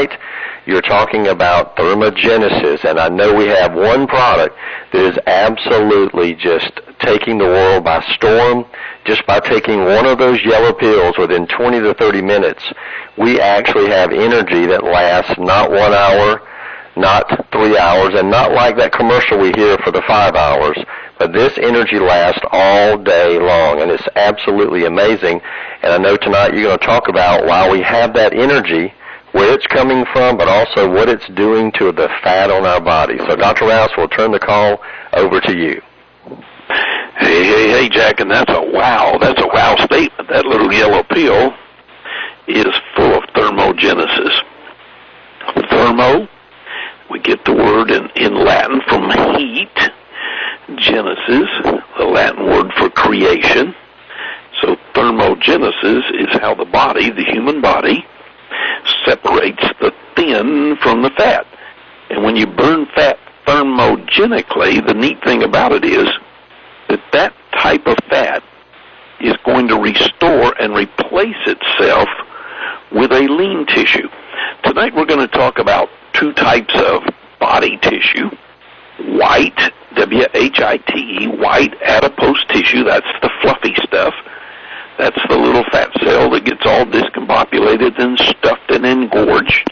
tonight you're talking about Thermogenesis, and I know we have one product that is absolutely just taking the world by storm. Just by taking one of those yellow pills within 20 to 30 minutes, we actually have energy that lasts not 1 hour, not 3 hours, and not like that commercial we hear for the 5 hours, but this energy lasts all day long, and it's absolutely amazing. And I know tonight you're going to talk about why we have that energy, where it's coming from, but also what it's doing to the fat on our body. So, Dr. Rouse, we'll turn the call over to you. Hey, Jack, and that's a wow statement. That little yellow pill is full of thermogenesis. Thermo, we get the word in Latin from heat. Genesis, the Latin word for creation. So thermogenesis is how the body, the human body, separates the thin from the fat. And when you burn fat thermogenically, the neat thing about it is that type of fat is going to restore and replace itself with a lean tissue. Tonight we're going to talk about two types of body tissue. White, W-H-I-T-E, white adipose tissue, that's the fluffy stuff. That's the little fat cell that gets all discombobulated and stuffed and engorged.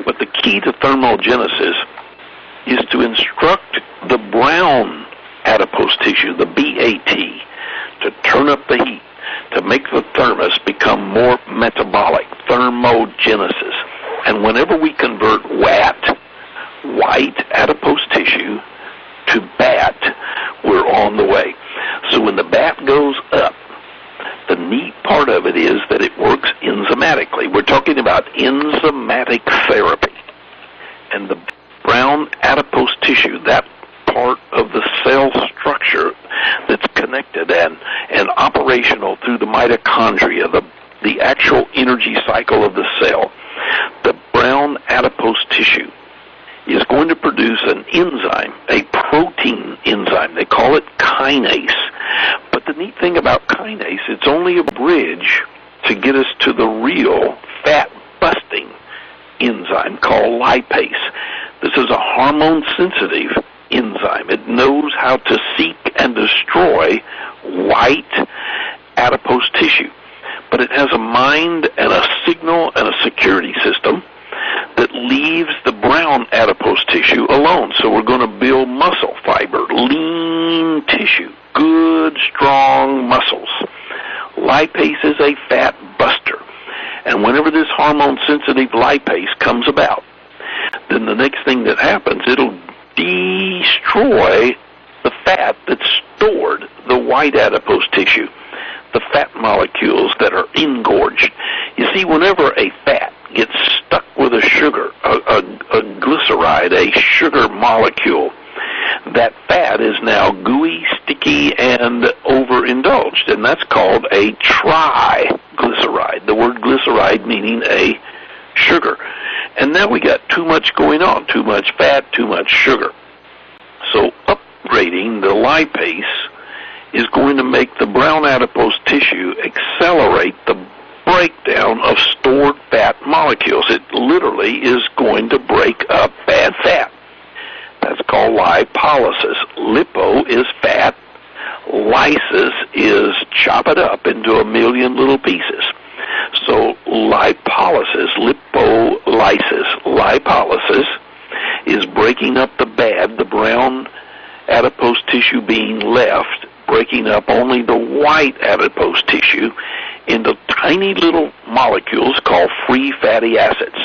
But the key to thermogenesis is to instruct the brown adipose tissue, the BAT, to turn up the heat, to make the thermos become more metabolic, thermogenesis. And whenever we convert WAT, white adipose tissue, to BAT, we're on the way. So when the BAT goes up, the neat part of it is that it works enzymatically. We're talking about enzymatic therapy. And the brown adipose tissue, that part of the cell structure that's connected and operational through the mitochondria, the actual energy cycle of the cell, the brown adipose tissue is going to produce an enzyme, a protein enzyme. They call it kinase. But the neat thing about kinase, it's only a bridge to get us to the real fat-busting enzyme called lipase. This is a hormone-sensitive enzyme. It knows how to seek and destroy white adipose tissue. But it has a mind and a signal and a security system that leaves the brown adipose tissue alone. So we're going to build muscle fiber, lean tissue, good, strong muscles. Lipase is a fat buster. And whenever this hormone-sensitive lipase comes about, then the next thing that happens, it'll destroy the fat that's stored, the white adipose tissue, the fat molecules that are engorged. You see, whenever a fat gets stuck with a sugar, a glyceride, a sugar molecule, that fat is now gooey, sticky, and overindulged, and that's called a triglyceride. The word glyceride meaning a sugar. And now we got too much going on, too much fat, too much sugar. So upgrading the lipase is going to make the brown adipose tissue accelerate the breakdown of stored fat molecules. It literally is going to break up bad fat. That's called lipolysis. Lipo is fat. Lysis is chop it up into a million little pieces. So lipolysis, lipolysis is breaking up the bad, the brown adipose tissue being left, breaking up only the white adipose tissue into tiny little molecules called free fatty acids.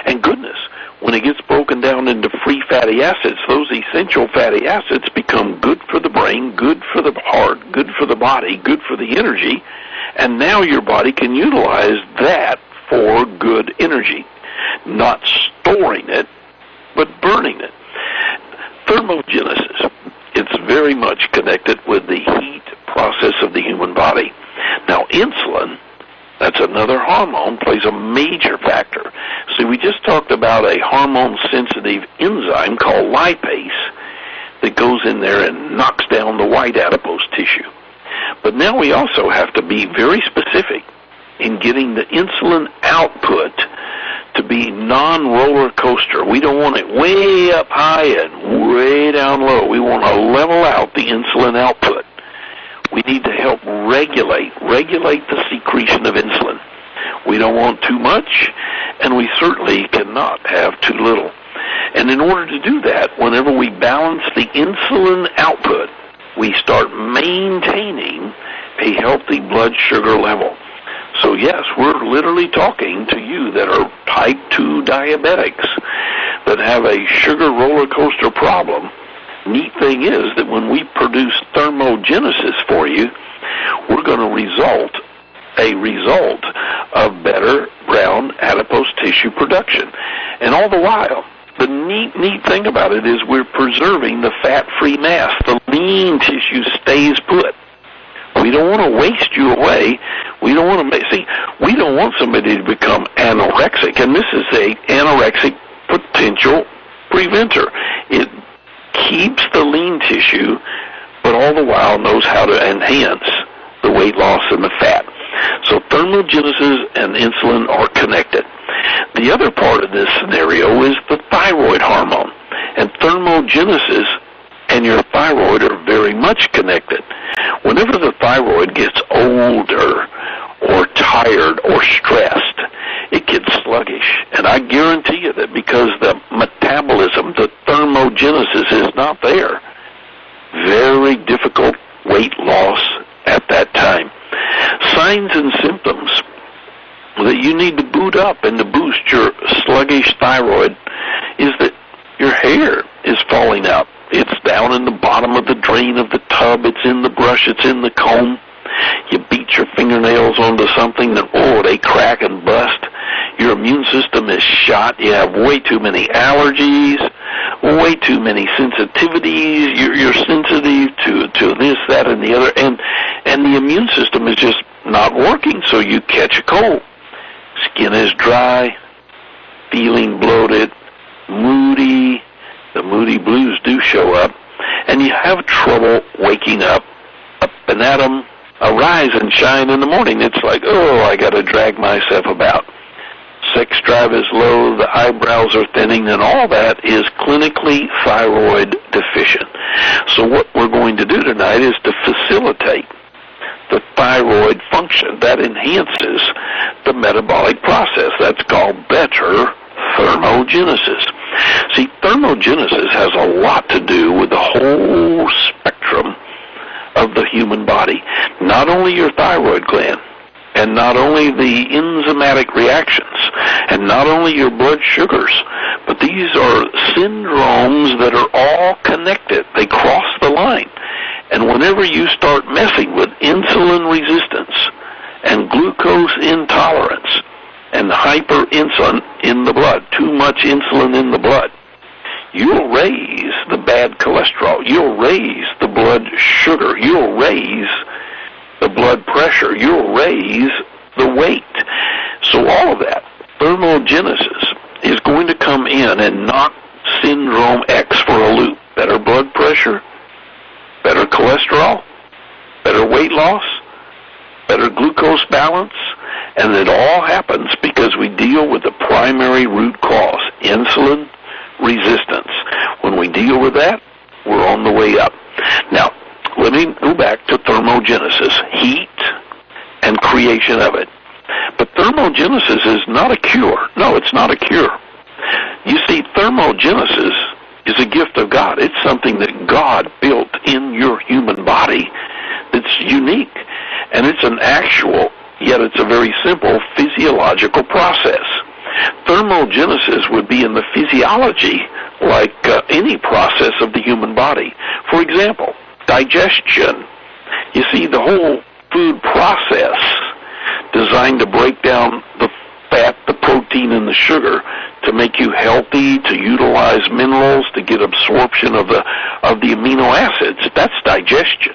And goodness, when it gets broken down into free fatty acids, those essential fatty acids become good for the brain, good for the heart, good for the body, good for the energy, and now your body can utilize that for good energy, not storing it, but burning it. Thermogenesis, it's very much connected with the heat process of the human body. Now, insulin, that's another hormone, plays a major factor. See, we just talked about a hormone-sensitive enzyme called lipase that goes in there and knocks down the white adipose tissue. But now we also have to be very specific in getting the insulin output to be non-roller coaster. We don't want it way up high and way down low. We want to level out the insulin output. We need to help regulate the secretion of insulin. We don't want too much, and we certainly cannot have too little. And in order to do that, whenever we balance the insulin output, we start maintaining a healthy blood sugar level. So yes, we're literally talking to you that are type 2 diabetics that have a sugar roller coaster problem. Neat thing is that when we produce thermogenesis for you, we're going to result of better brown adipose tissue production. And all the while, the neat thing about it is we're preserving the fat-free mass. The lean tissue stays put. We don't want to waste you away. We don't want to we don't want somebody to become anorexic, and this is a anorexic potential preventer. It keeps the lean tissue, but all the while knows how to enhance the weight loss and the fat. So thermogenesis and insulin are connected. The other part of this scenario is the thyroid hormone, and thermogenesis and your thyroid are very much connected. Whenever the thyroid gets older or tired or stressed, it gets sluggish. And I guarantee you that because the metabolism, the thermogenesis is not there, very difficult weight loss at that time. Signs and symptoms that you need to boot up and to boost your sluggish thyroid is that your hair is falling out. It's down in the bottom of the drain of the tub. It's in the brush. It's in the comb. You beat your fingernails onto something that, they crack and bust. Your immune system is shot. You have way too many allergies, way too many sensitivities. You're sensitive to this, that, and the other. And the immune system is just not working, so you catch a cold. Skin is dry, feeling bloated, moody. The moody blues do show up, and you have trouble waking up and at 'em, arise and shine in the morning. It's like, I got to drag myself about. Sex drive is low, the eyebrows are thinning, and all that is clinically thyroid deficient. So what we're going to do tonight is to facilitate the thyroid function that enhances the metabolic process. That's called better thermogenesis. See, thermogenesis has a lot to do with the whole spectrum of the human body. Not only your thyroid gland, and not only the enzymatic reactions, and not only your blood sugars, but these are syndromes that are all connected. They cross the line. And whenever you start messing with insulin resistance and glucose intolerance and hyperinsulin in the blood, too much insulin in the blood, you'll raise the bad cholesterol. You'll raise the blood sugar. You'll raise the blood pressure. You'll raise the weight. So all of that, thermogenesis, is going to come in and knock syndrome X for a loop. Better blood pressure, better cholesterol, better weight loss, better glucose balance, and it all happens because we deal with the primary root cause, insulin resistance. When we deal with that, we're on the way up. Now, let me go back to thermogenesis, heat and creation of it. But thermogenesis is not a cure. No, it's not a cure. You see, thermogenesis is a gift of God. It's something that God built in your human body that's unique. And it's an actual, yet it's a very simple physiological process. Thermogenesis would be in the physiology like any process of the human body. For example, digestion. You see, the whole food process designed to break down the fat, the protein, and the sugar to make you healthy, to utilize minerals, to get absorption of the amino acids. That's digestion.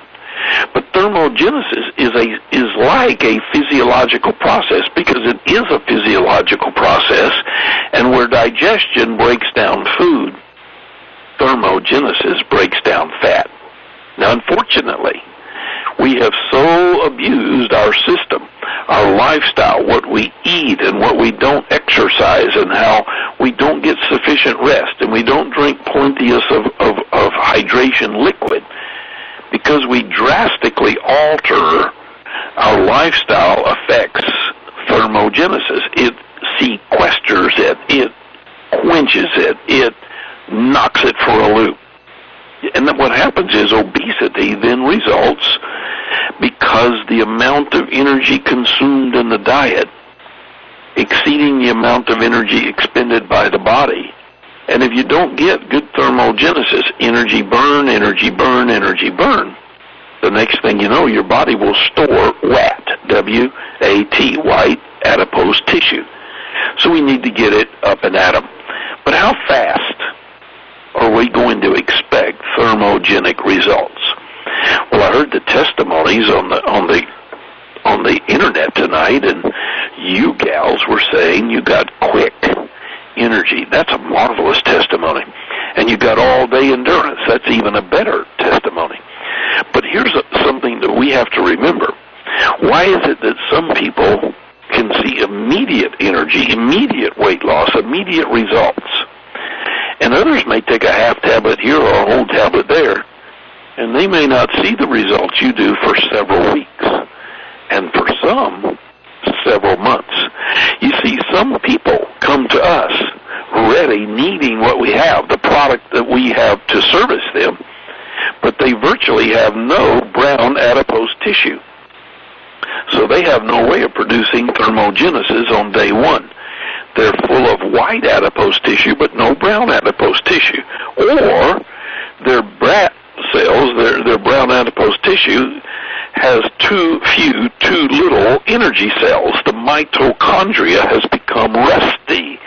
But thermogenesis is like a physiological process because it is a physiological process, and where digestion breaks down food, thermogenesis breaks down fat. Now, unfortunately, We have so abused our system, our lifestyle, what we eat and what we don't exercise, and how we don't get sufficient rest, and we don't drink plenteous of hydration liquid, because we drastically alter our lifestyle affects thermogenesis. It sequesters it, it quenches it, it knocks it for a loop. And then what happens is obesity then results because the amount of energy consumed in the diet exceeding the amount of energy expended by the body. And if you don't get good thermogenesis, energy burn, energy burn, energy burn, the next thing you know, your body will store WAT, W-A-T, white adipose tissue. So we need to get it up and at 'em. But how fast are we going to expect thermogenic results? Well, I heard the testimonies on the internet tonight, and you gals were saying you got quick energy. That's a marvelous testimony. And you got all-day endurance. That's even a better testimony. But here's something that we have to remember. Why is it that some people can see immediate energy, immediate weight loss, immediate results, and others may take a half tablet here or a whole tablet there, and they may not see the results you do for several weeks, and for some, several months? You see, some people come to us ready, needing what we have, the product that we have to service them, but they virtually have no brown adipose tissue. So they have no way of producing thermogenesis on day one. They're full of white adipose tissue, but no brown adipose tissue. Or their BRAT cells, their brown adipose tissue, has too little energy cells. The mitochondria has become rusty.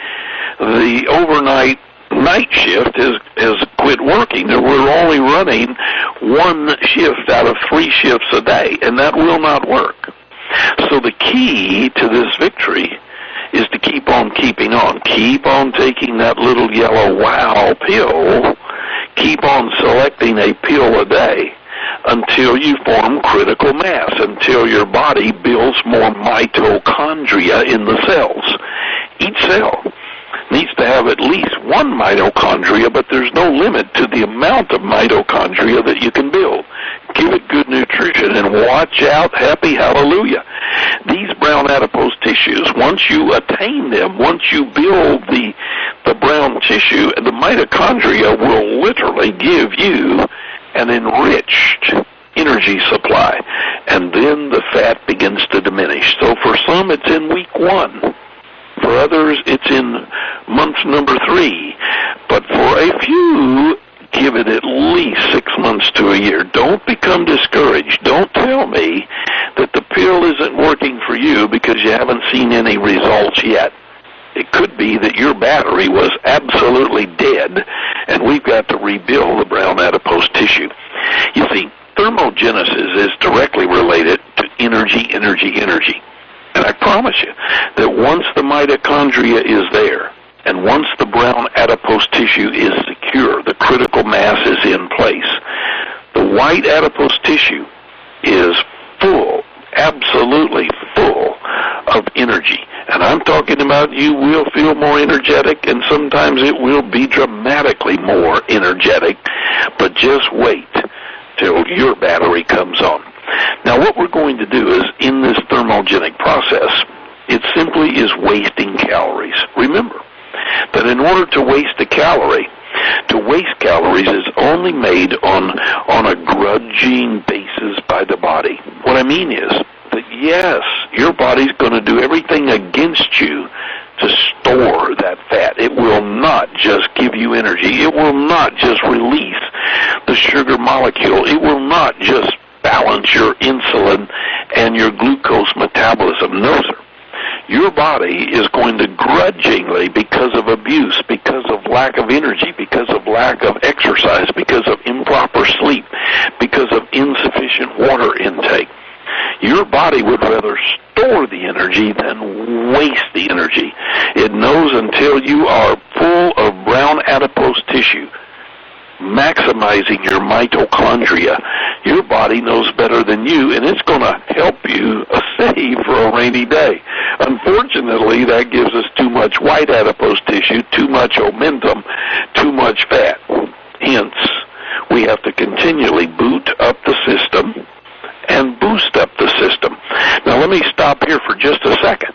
The overnight night shift has quit working. We're only running one shift out of 3 shifts a day, and that will not work. So the key to this victory is to keep on keeping on. Keep on taking that little yellow wow pill. Keep on selecting a pill a day until you form critical mass, until your body builds more mitochondria in the cells. Each cell needs to have at least one mitochondria, but there's no limit to the amount of mitochondria that you can build. Give it good nutrition and watch out, happy hallelujah. These brown adipose tissues, once you attain them, once you build the brown tissue, the mitochondria will literally give you an enriched energy supply, and then the fat begins to diminish. So for some, it's in week 1. For others, it's in month number 3. But for a few, give it at least 6 months to a year. Don't become discouraged. Don't tell me that the pill isn't working for you because you haven't seen any results yet. It could be that your battery was absolutely dead, and we've got to rebuild the brown adipose tissue. You see, thermogenesis is directly related to energy, energy, energy. And I promise you that once the mitochondria is there, and once the brown adipose tissue is secure, the critical mass is in place, the white adipose tissue is full, absolutely full of energy. And I'm talking about you will feel more energetic, and sometimes it will be dramatically more energetic, but just wait till your battery comes on. Now, what we're going to do is, in this thermogenic process, it simply is wasting calories. Remember that in order to waste a calorie, to waste calories is only made on a grudging basis by the body. What I mean is that, yes, your body's going to do everything against you to store that fat. It will not just give you energy. It will not just release the sugar molecule. It will not just balance your insulin and your glucose metabolism. No, sir. Your body is going to grudgingly, because of abuse, because of lack of energy, because of lack of exercise, because of improper sleep, because of insufficient water intake, your body would rather store the energy than waste the energy. It knows until you are full of brown adipose tissue, maximizing your mitochondria, Your body knows better than you, and it's going to help you save for a rainy day. Unfortunately, that gives us too much white adipose tissue, too much omentum, too much fat. Hence, we have to continually boot up the system and boost up the system. Now, let me stop here for just a second,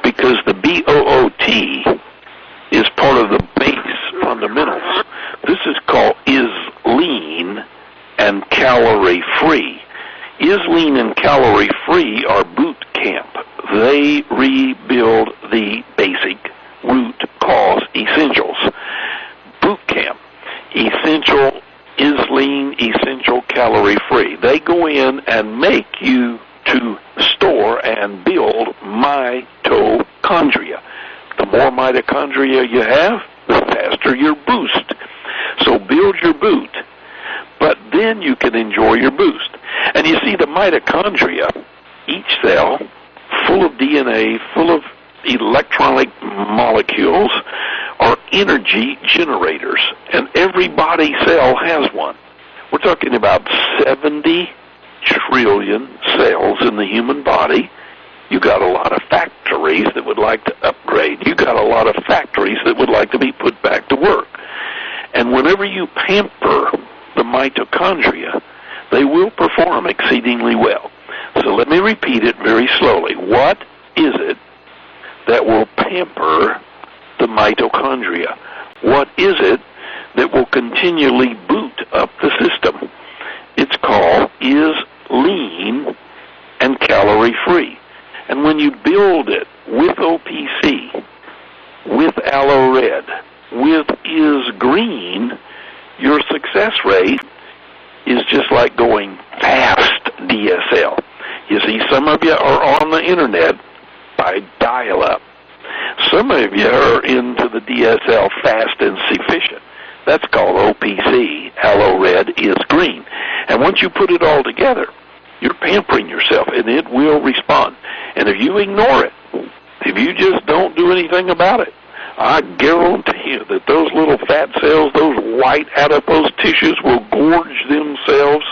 because the BOOT is part of the base fundamentals. This is called is lean and calorie-free. Is lean and calorie-free are boot camp. They rebuild the basic root cause essentials. Boot camp, essential, is lean, essential, calorie-free. They go in and make you to store and build mitochondria. The more mitochondria you have, the faster your boost. So build your boot, but then you can enjoy your boost. And you see, the mitochondria, each cell, full of DNA, full of electronic molecules, are energy generators, and every body cell has one. We're talking about 70 trillion cells in the human body. You got a lot of factories that would like to upgrade. You got a lot of factories that would like to be put back to work. And whenever you pamper the mitochondria, they will perform exceedingly well. So let me repeat it very slowly. What is it that will pamper the mitochondria? What is it that will continually boot up the system? It's called is lean and calorie-free. And when you build it with OPC, with aloe red, with is green, your success rate is just like going fast DSL. You see, some of you are on the internet by dial-up. Some of you are into the DSL fast and sufficient. That's called OPC, aloe red is green. And once you put it all together, you're pampering yourself, and it will respond. And if you ignore it, if you just don't do anything about it, I guarantee you that those little fat cells, those white adipose tissues will gorge themselves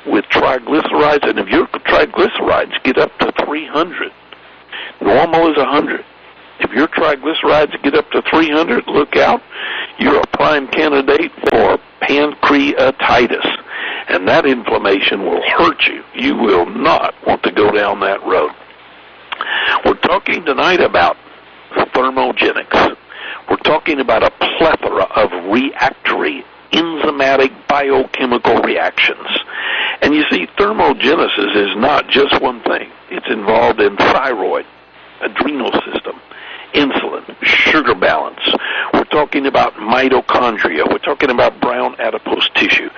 with triglycerides. And if your triglycerides get up to 300, normal is 100. If your triglycerides get up to 300, look out. You're a prime candidate for pancreatitis. And that inflammation will hurt you. You will not want to go down that road. We're talking tonight about thermogenics. We're talking about a plethora of reactory, enzymatic, biochemical reactions. And you see, thermogenesis is not just one thing. It's involved in thyroid, adrenal system, insulin, sugar balance. We're talking about mitochondria. We're talking about brown adipose tissue.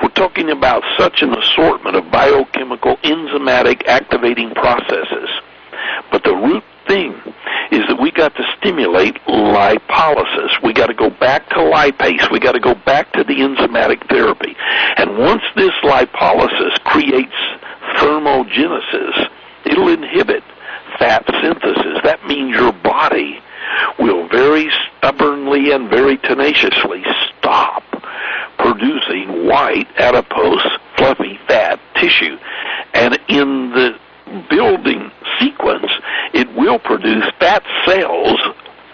We're talking about such an assortment of biochemical, enzymatic activating processes. But the root thing is that we got to stimulate lipolysis. We got to go back to lipase. We got to go back to the enzymatic therapy. And once this lipolysis creates thermogenesis, it'll inhibit fat synthesis. That means your body will very stubbornly and very tenaciously stop producing white, adipose, fluffy fat tissue. And in the building sequence, it will produce fat cells,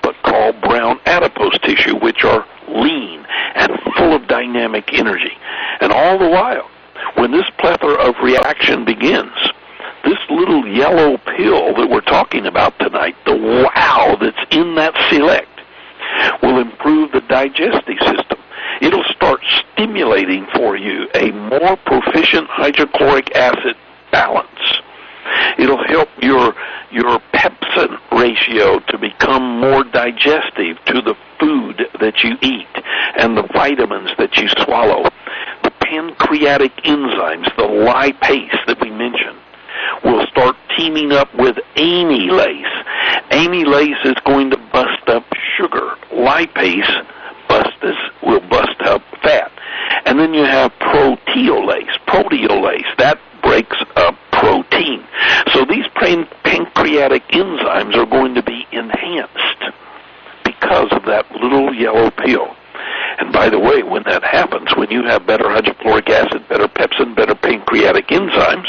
but called brown adipose tissue, which are lean and full of dynamic energy. And all the while, when this plethora of reaction begins, this little yellow pill that we're talking about tonight, the wow that's in that select, will improve the digestive system. It'll start stimulating for you a more proficient hydrochloric acid balance. It'll help your pepsin ratio to become more digestive to the food that you eat and the vitamins that you swallow. The pancreatic enzymes, the lipase that we mentioned, will start teaming up with amylase. Amylase is going to bust up sugar. Lipase will bust up fat. And then you have proteolase. That breaks up protein. So these pancreatic enzymes are going to be enhanced because of that little yellow pill. And by the way, when that happens, when you have better hydrochloric acid, better pepsin, better pancreatic enzymes,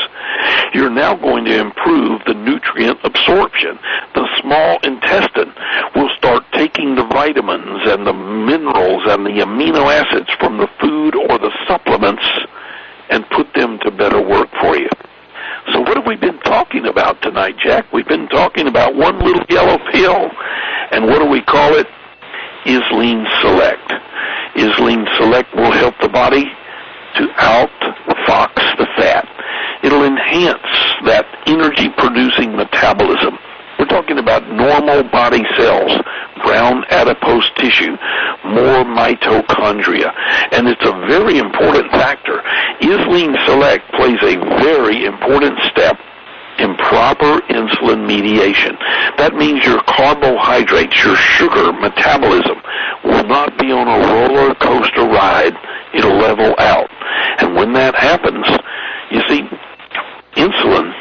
you're now going to improve the nutrient absorption. The small intestine will start taking the vitamins and the minerals and the amino acids from the food or the supplements and put them to better work for you. So what have we been talking about tonight, Jack? We've been talking about one little yellow pill, and what do we call it? Insulin Select. Insulin Select will help the body to outfox the fat. It'll enhance that energy-producing metabolism. We're talking about normal body cells, brown adipose tissue, more mitochondria, and it's a very important factor. Insulin Select plays a very important step in proper insulin mediation. That means your carbohydrates, your sugar metabolism, will not be on a roller coaster ride. It'll level out. And when that happens, you see, insulin,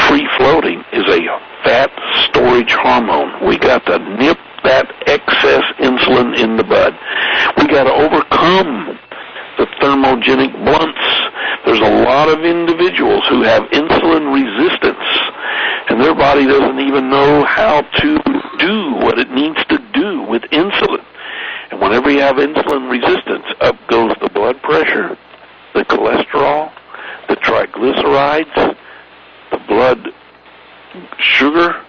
free-floating, is a fat storage hormone. We got to nip that excess insulin in the bud. We got to overcome the thermogenic blunts. There's a lot of individuals who have insulin resistance, and their body doesn't even know how to do what it needs to do with insulin. And whenever you have insulin resistance, up goes the blood pressure, the cholesterol, the triglycerides, the blood sugar,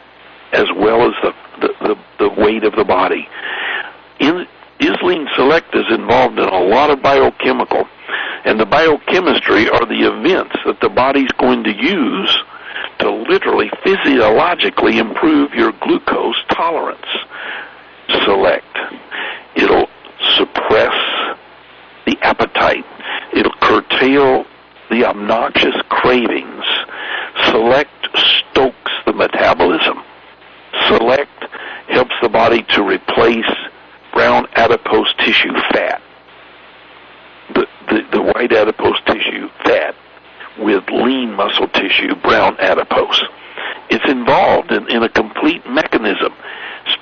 as well as the weight of the body. Insulin Select is involved in a lot of biochemical, and the biochemistry are the events that the body's going to use to literally physiologically improve your glucose tolerance. Select. It'll suppress the appetite. It'll curtail the obnoxious cravings. Select stokes the metabolism. Select helps the body to replace brown adipose tissue fat, the white adipose tissue fat, with lean muscle tissue, brown adipose. It's involved in a complete mechanism,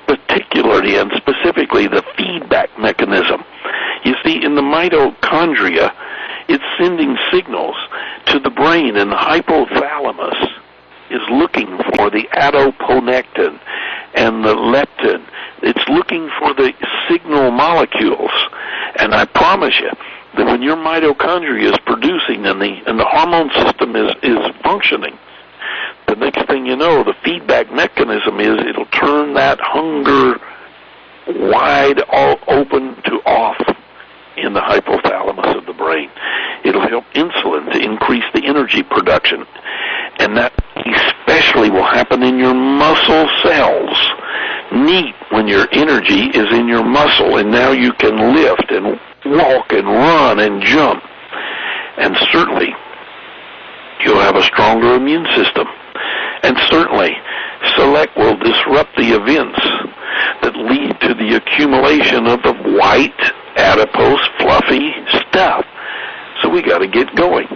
particularly and specifically the feedback mechanism. You see, in the mitochondria, it's sending signals to the brain, and the hypothalamus is looking for the adiponectin and the leptin. It's looking for the signal molecules. And I promise you that when your mitochondria is producing and the hormone system is functioning, the next thing you know, the feedback mechanism is it'll turn that hunger wide open to off in the hypothalamus of the brain. It'll help insulin to increase the energy production. And that especially will happen in your muscle cells. Neat when your energy is in your muscle, and now you can lift and walk and run and jump. And certainly, you'll have a stronger immune system. And certainly, Select will disrupt the events that lead to the accumulation of the white, adipose, fluffy stuff. So we got to get going.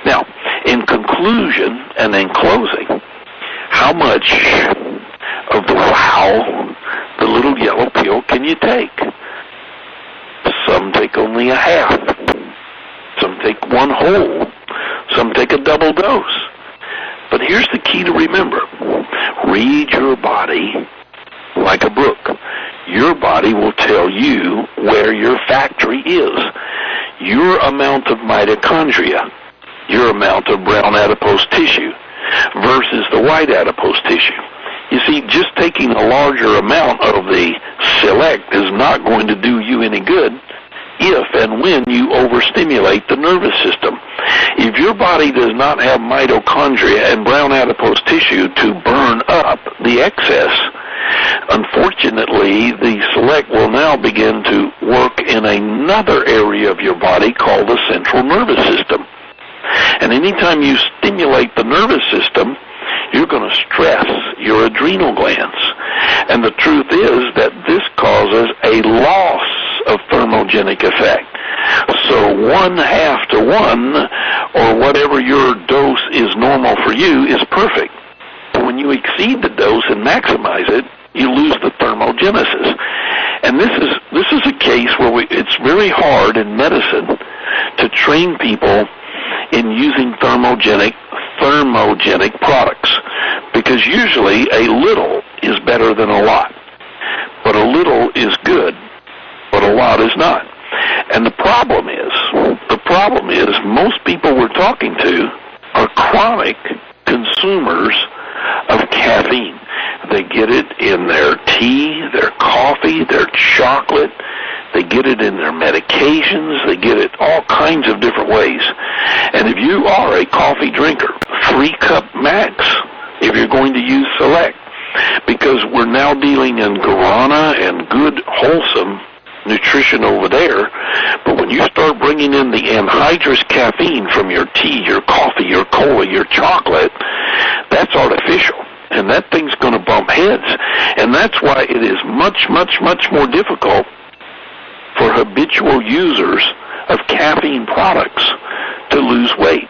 Now, in conclusion and in closing, how much of the wow, the little yellow pill, can you take? Some take only a half. Some take one whole. Some take a double dose. But here's the key to remember. Read your body like a book. Your body will tell you where your factory is. Your amount of mitochondria, your amount of brown adipose tissue versus the white adipose tissue. You see, just taking a larger amount of the Select is not going to do you any good if and when you overstimulate the nervous system. If your body does not have mitochondria and brown adipose tissue to burn up the excess, unfortunately, the Select will now begin to work in another area of your body called the central nervous system. And anytime you stimulate the nervous system, you're going to stress your adrenal glands. And the truth is that this causes a loss of thermogenic effect. So 1/2 to 1, or whatever your dose is normal for you, is perfect. But when you exceed the dose and maximize it, you lose the thermogenesis. And this is a case where it's very hard in medicine to train people in using thermogenic products, because usually a little is better than a lot. But a little is good, but a lot is not. And the problem is most people we're talking to are chronic consumers of caffeine. They get it in their tea, their coffee, their chocolate. They get it in their medications. They get it all kinds of different ways. And if you are a coffee drinker, 3 cup max if you're going to use Select, because we're now dealing in guarana and good, wholesome nutrition over there. But when you start bringing in the anhydrous caffeine from your tea, your coffee, your cola, your chocolate, that's artificial. And that thing's going to bump heads. And that's why it is much, much, much more difficult for habitual users of caffeine products to lose weight.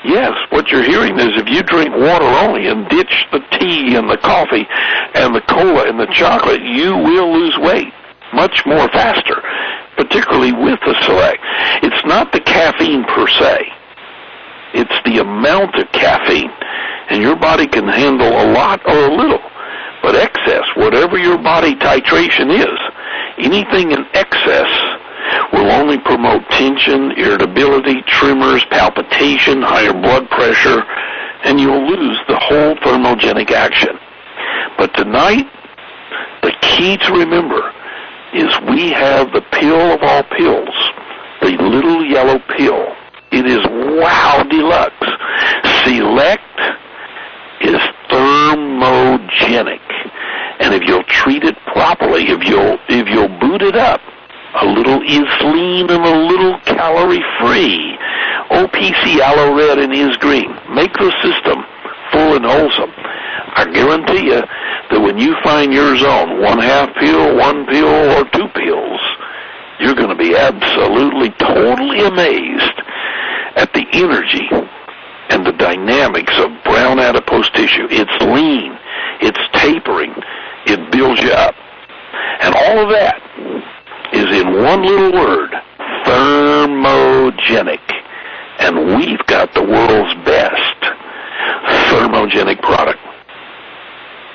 Yes, what you're hearing is if you drink water only and ditch the tea and the coffee and the cola and the chocolate, you will lose weight much more faster, particularly with the Select. It's not the caffeine per se. It's the amount of caffeine. And your body can handle a lot or a little. But excess, whatever your body titration is, anything in excess will only promote tension, irritability, tremors, palpitation, higher blood pressure, and you'll lose the whole thermogenic action. But tonight, the key to remember is we have the pill of all pills, the little yellow pill. It is wow deluxe. Select is thermogenic. And if you'll treat it properly, if you'll boot it up, a little Insulin and a little calorie-free, OPC, aloe red, and is green. Make the system full and wholesome. I guarantee you that when you find your zone, 1/2 pill, 1 pill, or 2 pills, you're going to be absolutely, totally amazed at the energy and the dynamics of brown adipose tissue. It's lean, it's tapering, it builds you up. And all of that is in one little word, thermogenic. And we've got the world's best thermogenic product.